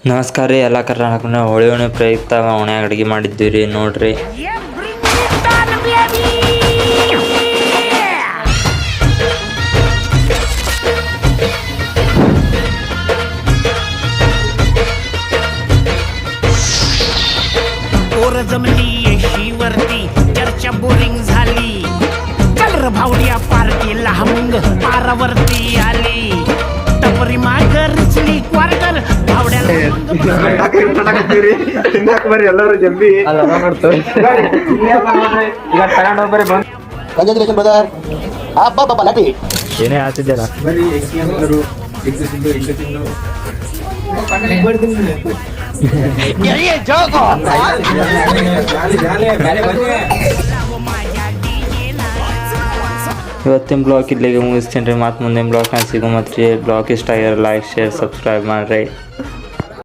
ನಮಸ್ಕಾರ ರೀ ಎಲ್ಲ ಕರ್ನಾಟಕನ ಹೋಳಿ ಹುಣ್ಣಿ ಪ್ರಯುಕ್ತ ಓಣ್ಯಾಗ ಅಡುಗೆ ಮಾಡಿದ್ದೀವಿ ರೀ ನೋಡ್ರಿ. जमली येशीवरती चर्चा बोरिंग झाली. कलर भावड्या पार्टीला हमंग पारावरती आली. टपरी माग रिचली क्वार्टर भावड्याला ತಿನ್ನಕ್ ಬರ್ರಿ ಎಲ್ಲರೂ ಜಲ್ದಿ ಕಂಗ್ರಾಚುಲೇಷನ್ ಬ್ರದರ್. ಅಬ್ಬಬ್ಬ ಲಟಿ ಏನೇ ಆತಿದ್ದೀರ ಬರ್ರಿ ಎಗ್ ತಿಂದು ಇವತ್ತಿನ ಬ್ಲಾಗ್ ಇಲ್ಲಿಗೆ ಮುಗಿಸ್ತೀನಿ ರೀ. ಮತ್ತು ಮುಂದಿನ ಬ್ಲಾಗ್ನ ಸಿಗೋ ಮತ್ತು ರೀ ಬ್ಲಾಗ್ ಇಷ್ಟ ಆಗಿರೋ ಲೈಕ್ ಶೇರ್ ಸಬ್ಸ್ಕ್ರೈಬ್ ಮಾಡಿರಿ.